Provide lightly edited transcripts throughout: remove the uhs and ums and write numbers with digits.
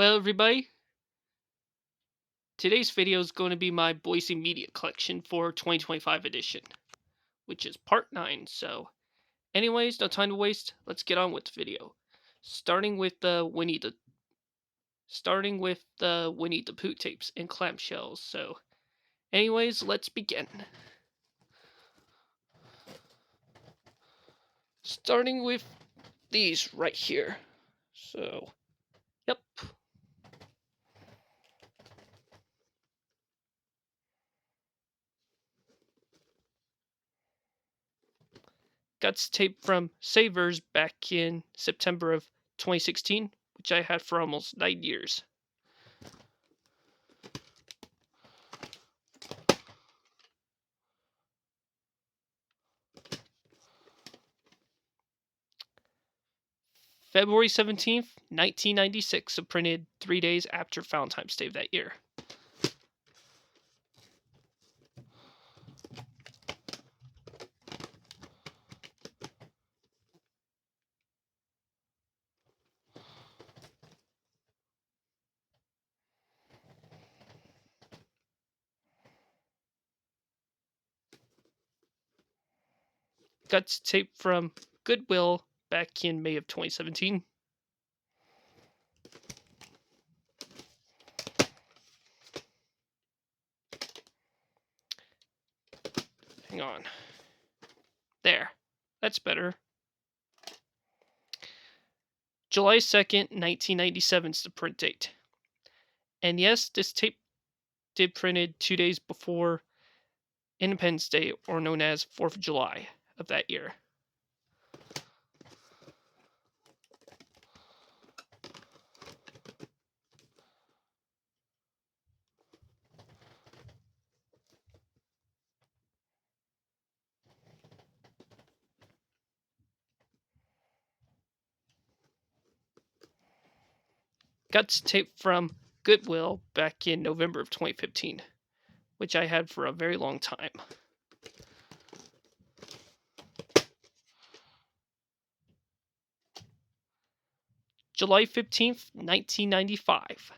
Well, everybody, today's video is going to be my Boise media collection for 2025 edition, which is part 9. So, anyways, no time to waste. Let's get on with the video. Starting with the Winnie the Pooh tapes and clamshells. So, anyways, let's begin. Starting with these right here. So, yep. Guts tape from Savers back in September of 2016, which I had for almost 9 years. February 17th, 1996, so printed 3 days after Valentine's Day of that year. Guts tape from Goodwill back in May of 2017. Hang on. There. That's better. July 2nd, 1997 is the print date. And yes, this tape did printed 2 days before Independence Day, or known as 4th of July of that year. Guts tape from Goodwill back in November of 2015, which I had for a very long time. July 15th, 1995.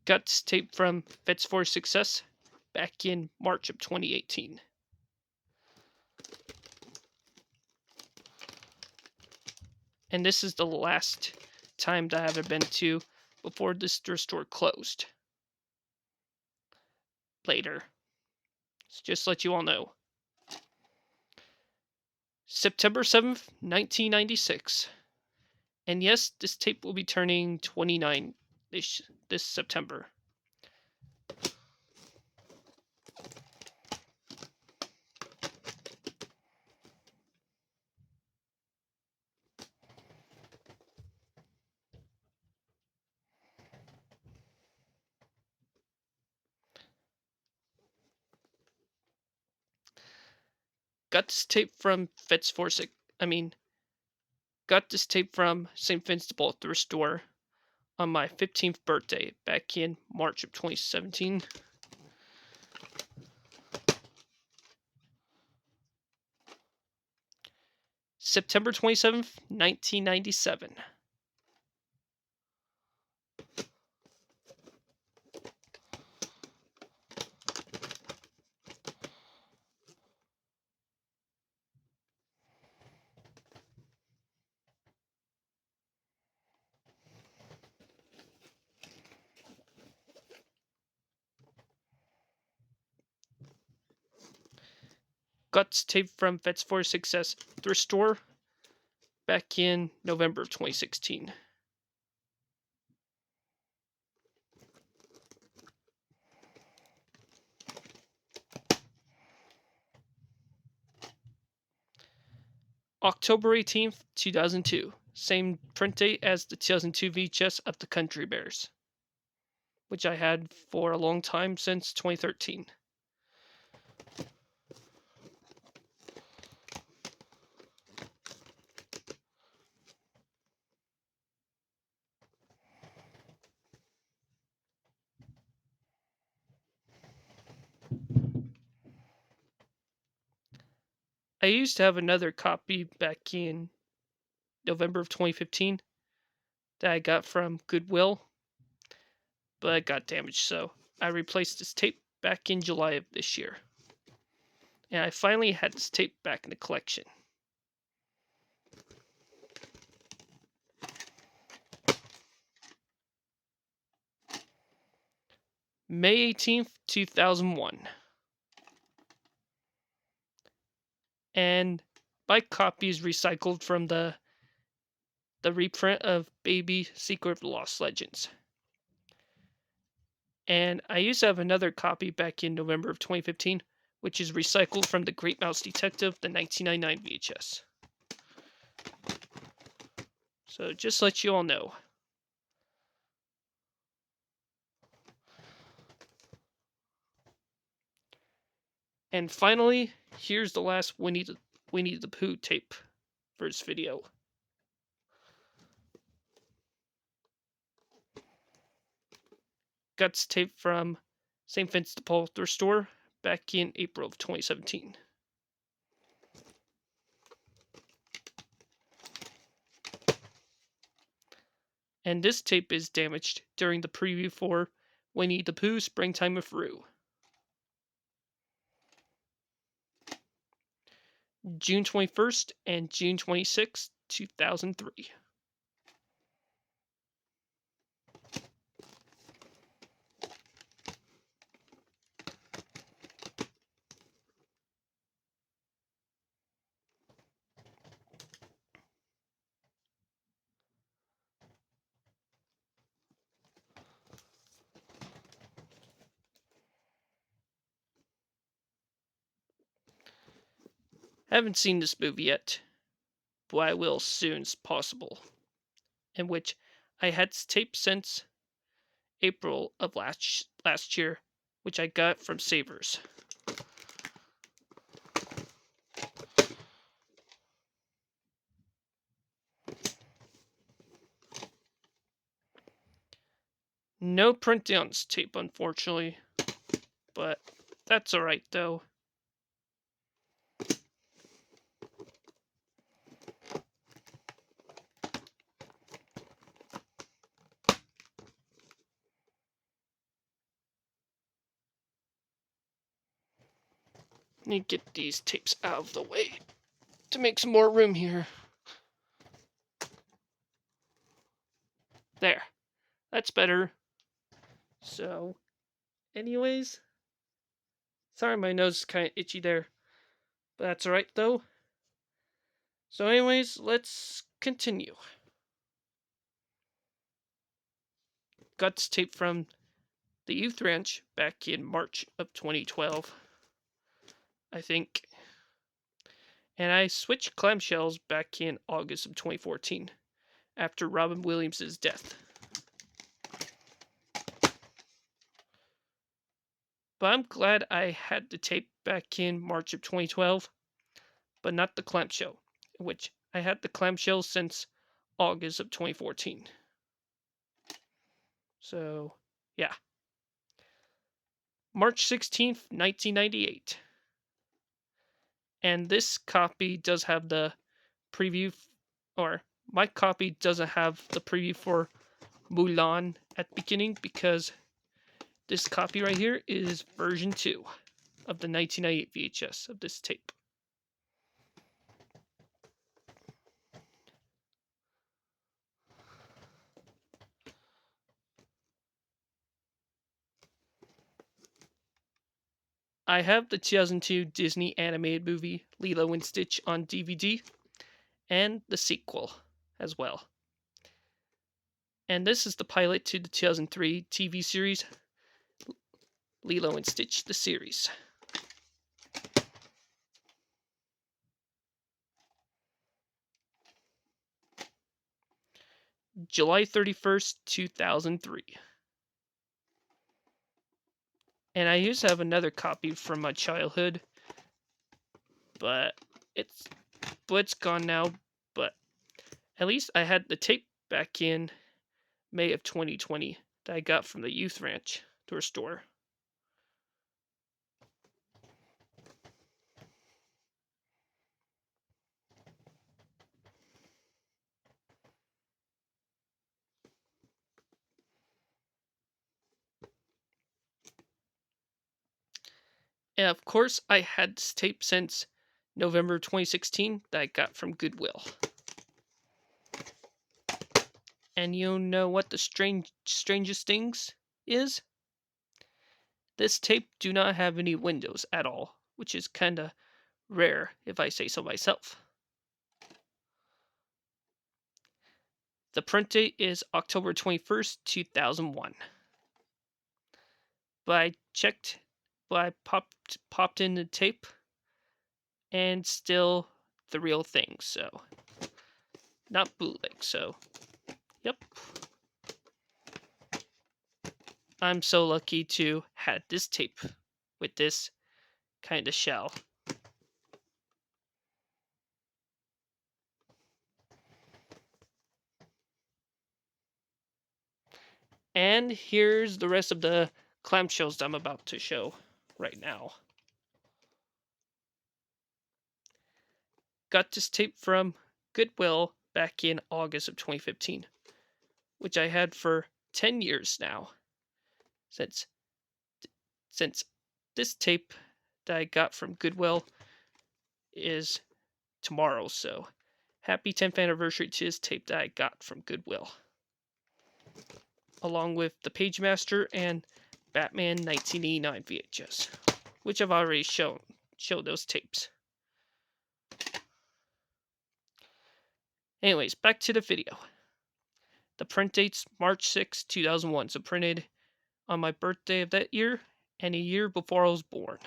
Guts tape from Vets for Success back in March of 2018. And this is the last time that I have been to before this store closed. Later. So just to let you all know. September 7th, 1996. And yes, this tape will be turning 29 this September. Got this tape from got this tape from St. Vincent thrift store on my 15th birthday back in March of 2017. September 27th, 1997. Guts tape from Vets for Success thrift store back in November of 2016. October 18th, 2002. Same print date as the 2002 VHS of the Country Bears, which I had for a long time since 2013. I used to have another copy back in November of 2015 that I got from Goodwill, but it got damaged, so I replaced this tape back in July of this year. And I finally had this tape back in the collection. May 18th, 2001. And my copy is recycled from the reprint of Baby Secret of the Lost Legends. And I used to have another copy back in November of 2015, which is recycled from the Great Mouse Detective, the 1999 VHS. So just let you all know. And finally, here's the last Winnie the Pooh tape for this video. Got this tape from St. Vincent de Paul thrift store back in April of 2017. And this tape is damaged during the preview for Winnie the Pooh Springtime with Roo. June 21st and June 26th, 2003. Haven't seen this movie yet, but I will as soon as possible. In which I had this tape since April of last year, which I got from Savers. No printing on this tape, unfortunately, but that's alright though. Need to get these tapes out of the way to make some more room here. There. That's better. So, anyways, sorry my nose is kind of itchy there, but that's alright though. So anyways, let's continue. Got this tape from the Youth Ranch back in March of 2012, I think. And I switched clamshells back in August of 2014, after Robin Williams' death. But I'm glad I had the tape back in March of 2012, but not the clamshell, which I had the clamshell since August of 2014. So, yeah. March 16th, 1998. And this copy does have the preview, or my copy doesn't have the preview for Mulan at the beginning, because this copy right here is version 2 of the 1998 VHS of this tape. I have the 2002 Disney animated movie Lilo and Stitch on DVD, and the sequel as well. And this is the pilot to the 2003 TV series Lilo and Stitch, the series. July 31st, 2003. And I used to have another copy from my childhood, but it's gone now. But at least I had the tape back in May of 2020 that I got from the Youth Ranch thrift store. And of course, I had this tape since November 2016 that I got from Goodwill. And you know what the strangest things is? This tape do not have any windows at all, which is kinda rare if I say so myself. The print date is October 21st, 2001. But I checked, but I popped in the tape, and still the real thing, so not bootleg, so yep. I'm so lucky to had this tape with this kind of shell. And here's the rest of the clamshells I'm about to show right now. Got this tape from Goodwill back in August of 2015, which I had for 10 years now. Since this tape that I got from Goodwill is tomorrow, so happy 10th anniversary to this tape that I got from Goodwill. Along with the Pagemaster and Batman 1989 VHS, which I've already showed those tapes. Anyways, back to the video. The print date's March 6, 2001, so printed on my birthday of that year and a year before I was born.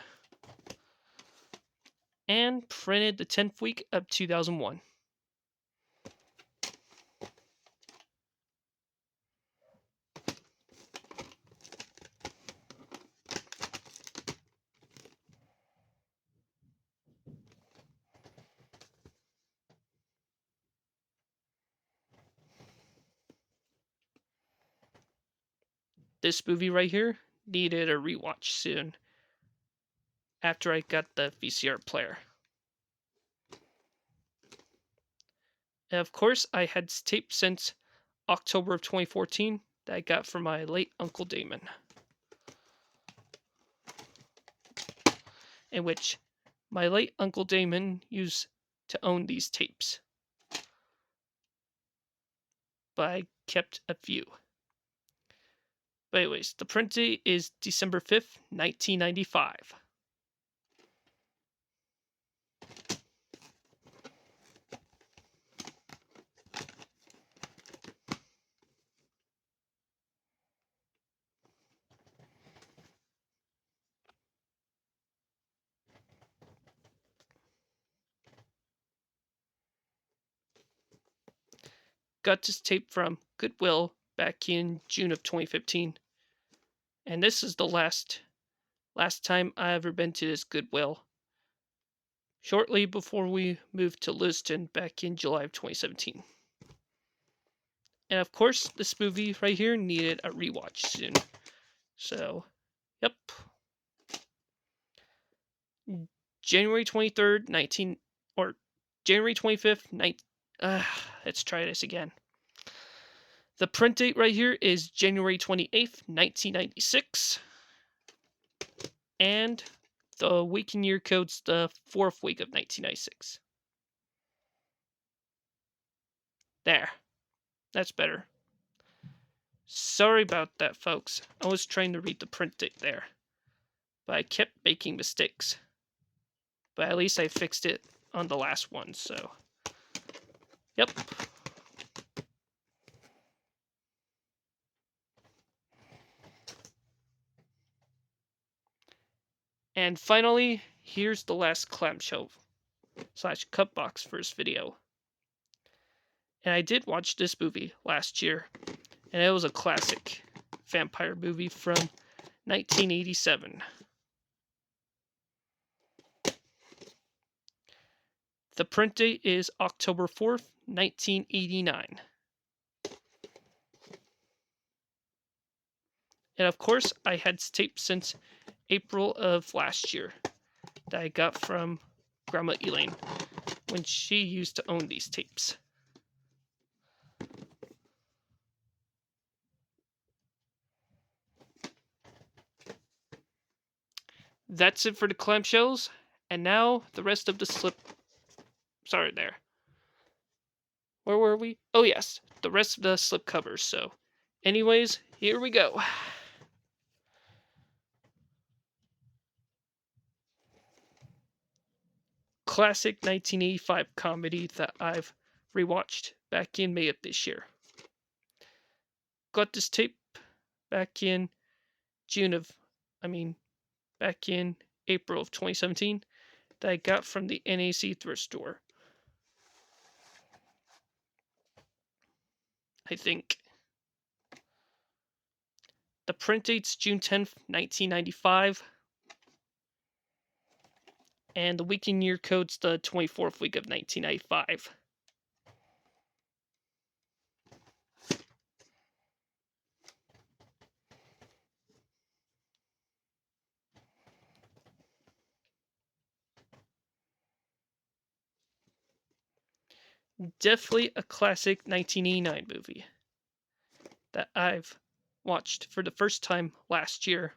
And printed the 10th week of 2001. This movie right here needed a rewatch soon after I got the VCR player. And of course, I had this tape since October of 2014 that I got from my late Uncle Damon, in which my late Uncle Damon used to own these tapes. But I kept a few. But anyways, the print date is December 5th, 1995. Got this tape from Goodwill back in June of 2015. And this is the last time I ever been to this Goodwill. Shortly before we moved to Liston back in July of 2017. And of course, this movie right here needed a rewatch soon. So, yep. January 23rd, January 25th, let's try this again. The print date right here is January 28th, 1996. And the week and year code's the 4th week of 1996. There. That's better. Sorry about that, folks. I was trying to read the print date there, but I kept making mistakes. But at least I fixed it on the last one, so. Yep. And finally, here's the last clamshell / cut box for this video. And I did watch this movie last year, and it was a classic vampire movie from 1987. The print date is October 4th, 1989. And of course, I had taped since April of last year that I got from Grandma Elaine when she used to own these tapes. That's it for the clamshells, and now the rest of the slip. Sorry, there. Where were we? Oh yes, the rest of the slip covers. So, anyways, here we go. Classic 1985 comedy that I've rewatched back in May of this year. Got this tape back in June of, I mean, back in April of 2017 that I got from the NAC thrift store. I think. The print date's June 10th, 1995. And the week and year code's the 24th week of 1995. Definitely a classic 1989 movie that I've watched for the first time last year.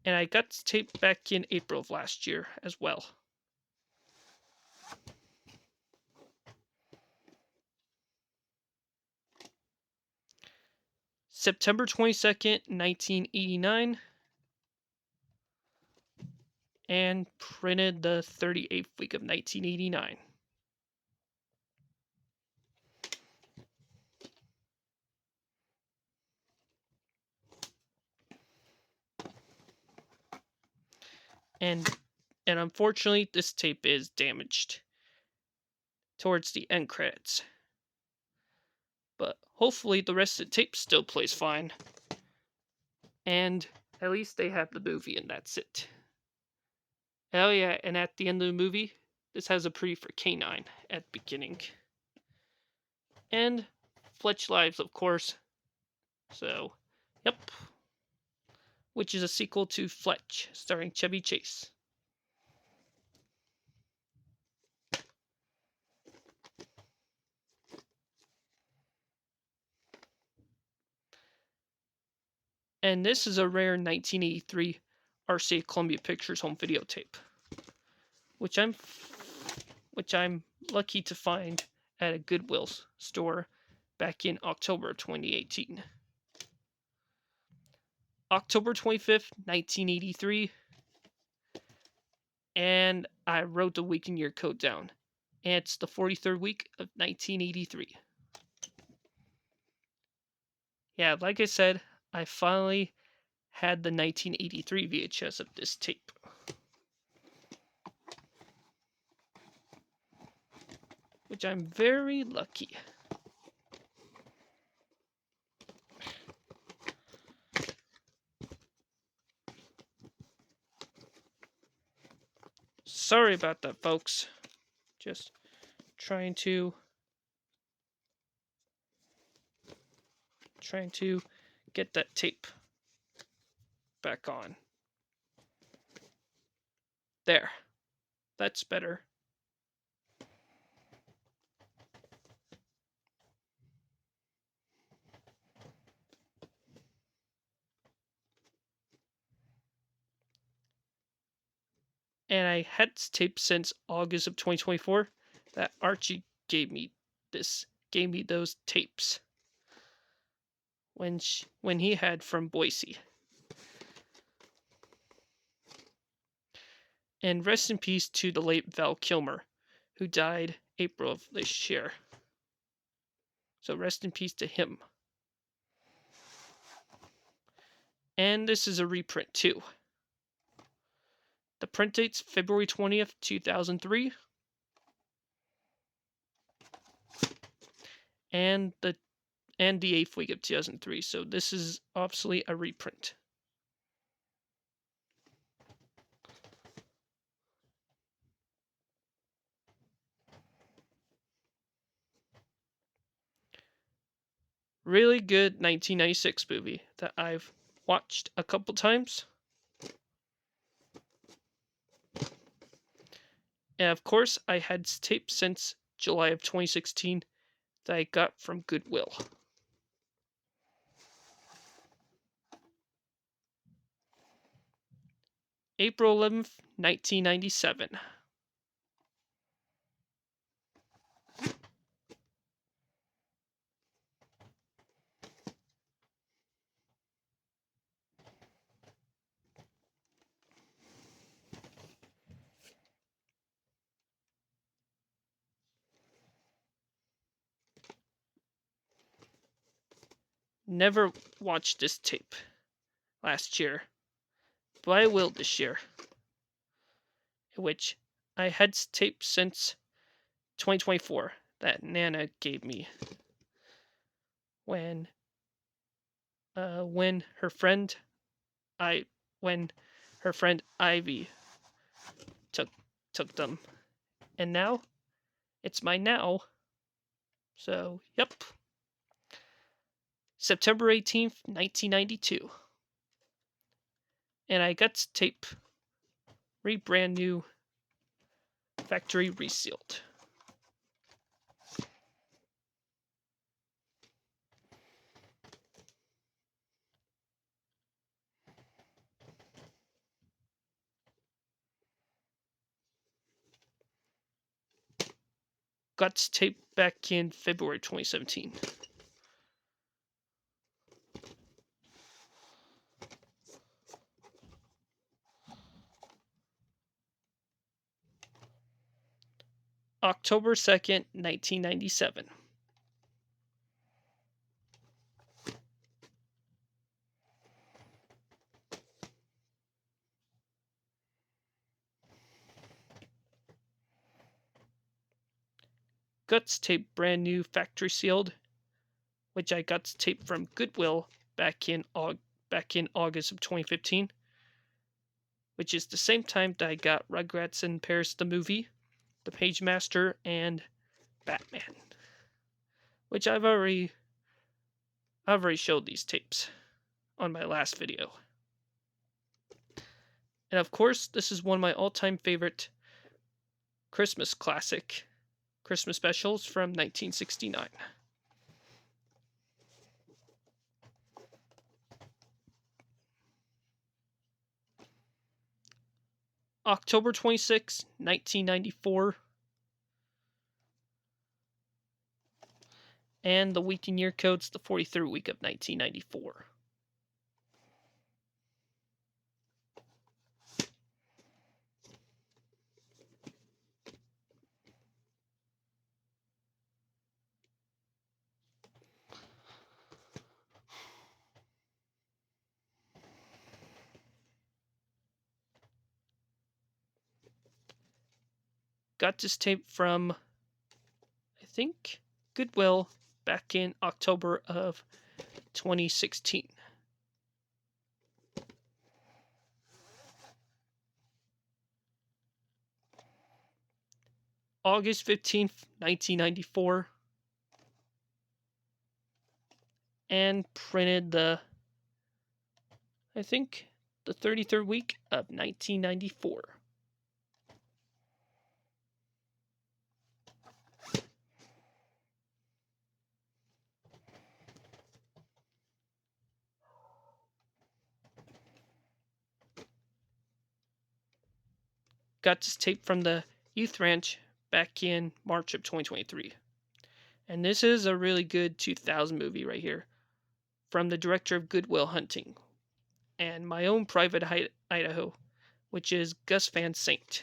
And I got this tape back in April of last year as well. September 22nd, 1989. And printed the 38th week of 1989. And unfortunately, this tape is damaged towards the end credits. But hopefully the rest of the tape still plays fine. And at least they have the movie and that's it. Oh yeah, and at the end of the movie, this has a preview for K9 at the beginning. And Fletch Lives, of course. So, yep. Which is a sequel to Fletch, starring Chevy Chase. And this is a rare 1983 RCA Columbia Pictures home videotape, which I'm lucky to find at a Goodwill store back in October 2018. October 25th, 1983, and I wrote the week and year code down. And it's the 43rd week of 1983. Yeah, like I said, I finally had the 1983 VHS of this tape. Which I'm very lucky. Sorry about that, folks. Just trying to get that tape back on. There. That's better. And I had this tape since August of 2024 that Archie gave me those tapes when he had from Boise. And rest in peace to the late Val Kilmer, who died April of this year. So rest in peace to him. And this is a reprint too. The print date's February 20th, 2003. And the 8th week of 2003. So this is obviously a reprint. Really good 1996 movie that I've watched a couple times. And of course, I had tapes since July of 2016 that I got from Goodwill. April 11th, 1997. Never watched this tape last year, but I will this year, which I had tape since 2024 that Nana gave me when when her friend I when her friend Ivy took them, and now it's mine now. So yep, September 18th, 1992, and I got tape brand new, factory resealed. Got tape back in February 2017. October 2nd, 1997. Guts tape brand new, factory sealed, which I got tape from Goodwill back in August of 2015, which is the same time that I got Rugrats in Paris the movie, The Page Master, and Batman, which I've already showed these tapes on my last video. And of course, this is one of my all-time favorite Christmas classic Christmas specials from 1969. October 26, 1994. And the week and year code's the 43rd week of 1994. Got this tape from, I think, Goodwill back in October of 2016. August 15th, 1994. And printed I think, the 33rd week of 1994. Got this tape from the Youth Ranch back in March of 2023. And this is a really good 2000 movie right here, from the director of Good Will Hunting and My Own Private Idaho, which is Gus Van Sant.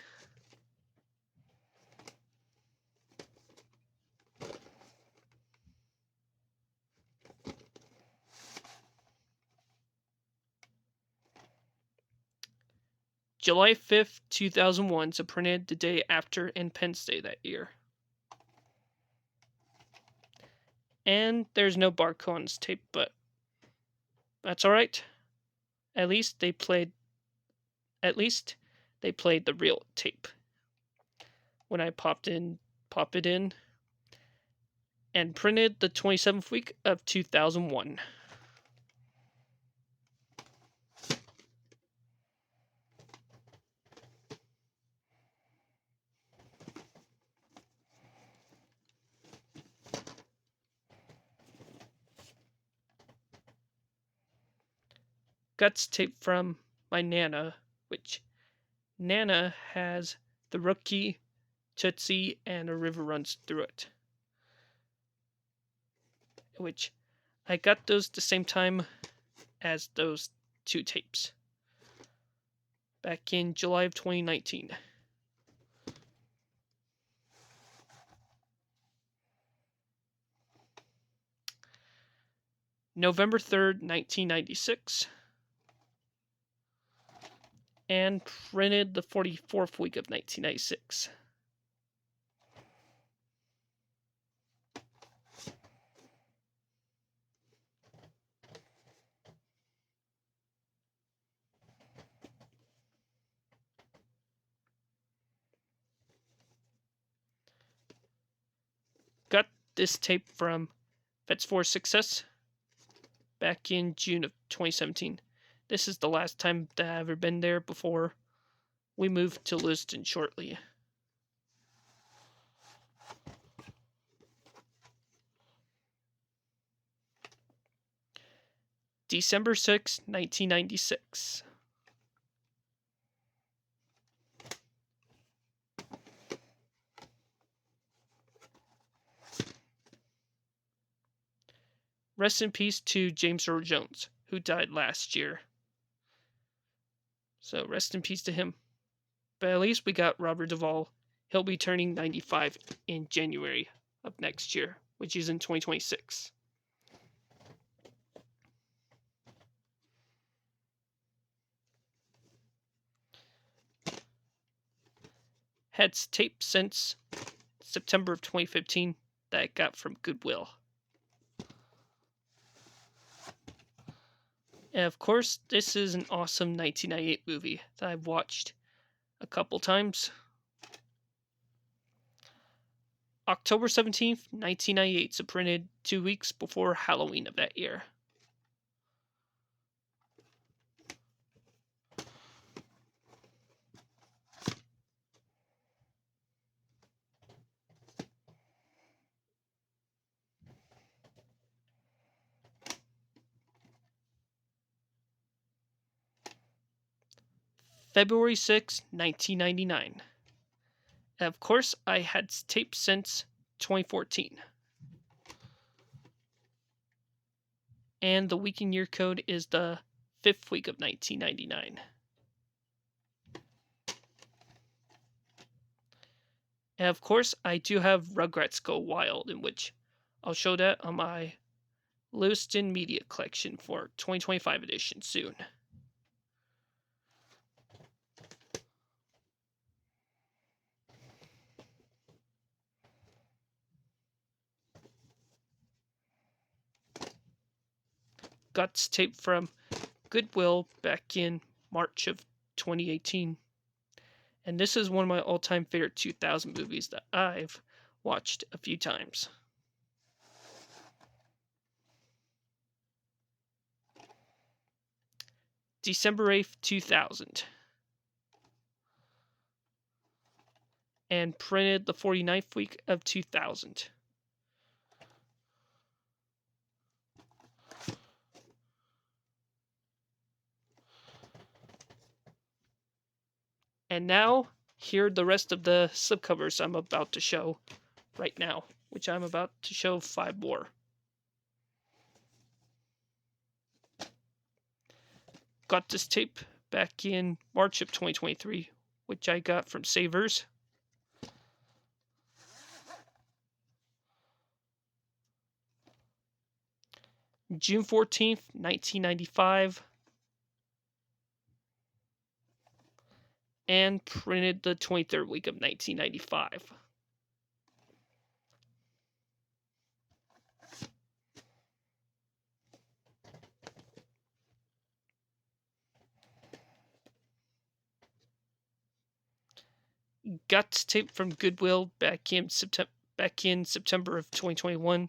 July 5th, 2001, so printed the day after Independence Day that year. And there's no barcode on this tape, but that's alright. At least they played the real tape. When I pop it in, and printed the 27th week of 2001. Guts tape from my Nana, which Nana has the Rookie, Tootsie, and a river runs through it. Which I got those the same time as those two tapes. Back in July of 2019. November 3rd, 1996. And printed the 44th week of 1996. Got this tape from Vets for Success back in June of 2017. This is the last time that I've ever been there before we moved to Lewiston shortly. December 6, 1996. Rest in peace to James Earl Jones, who died last year. So rest in peace to him. But at least we got Robert Duvall. He'll be turning 95 in January of next year, which is in 2026. Had tape since September of 2015 that I got from Goodwill. And of course, this is an awesome 1998 movie that I've watched a couple times. October 17th, 1998, so printed 2 weeks before Halloween of that year. February 6, 1999. And of course, I had tape since 2014. And the week and year code is the 5th week of 1999. And of course, I do have Rugrats Go Wild, in which I'll show that on my Lewiston Media Collection for 2025 edition soon. Got this tape from Goodwill back in March of 2018. And this is one of my all-time favorite 2000 movies that I've watched a few times. December 8th, 2000. And printed the 49th week of 2000. And now, here are the rest of the slipcovers I'm about to show right now, which I'm about to show 5 more. Got this tape back in March of 2023, which I got from Savers. June 14th, 1995. And printed the 23rd week of 1995. Got this tape from Goodwill back in September of 2021.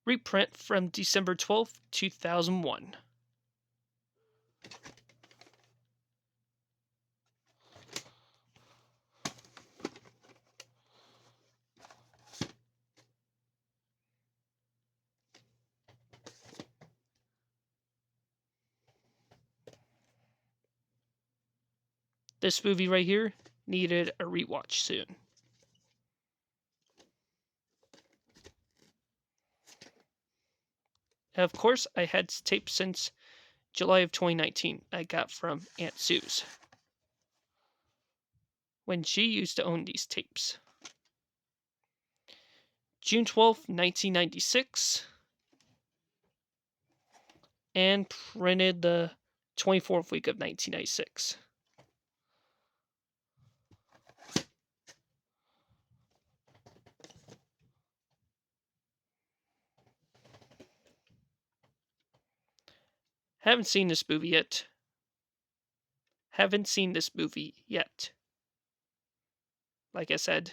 Reprint from December 12th, 2001. This movie right here needed a rewatch soon. Of course, I had tapes since July of 2019 I got from Aunt Sue's when she used to own these tapes. June 12th, 1996, and printed the 24th week of 1996. Haven't seen this movie yet. Like I said.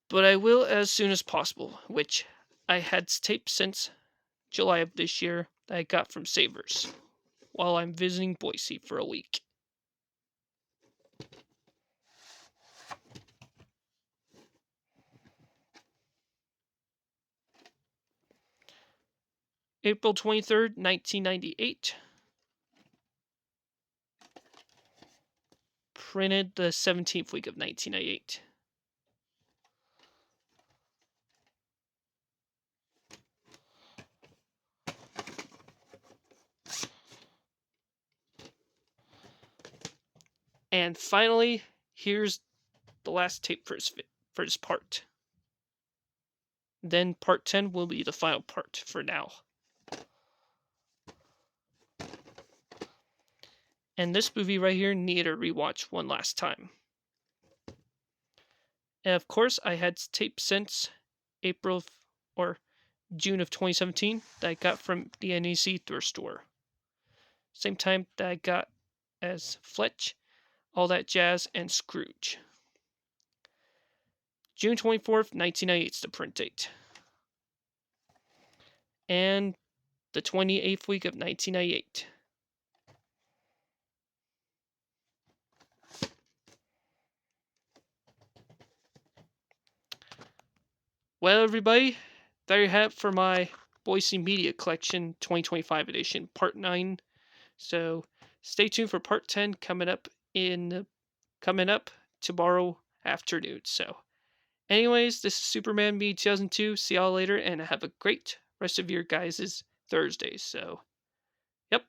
But I will as soon as possible, which I had taped since July of this year that I got from Savers while I'm visiting Boise for a week. April 23rd, 1998. Printed the 17th week of 1998. And finally, here's the last tape for this part. Then part 10 will be the final part for now. And this movie right here needed a rewatch one last time. And of course, I had tape since April or June of 2017 that I got from the NEC thrift store. Same time that I got as Fletch, All That Jazz, and Scrooge. June 24th, 1998 is the print date. And the 28th week of 1998. Well, everybody, there you have it for my Boise Media Collection 2025 edition, Part 9. So stay tuned for Part 10 coming up tomorrow afternoon. So, anyways, this is Superman Me 2002. See y'all later, and have a great rest of your guys' Thursdays. So, yep.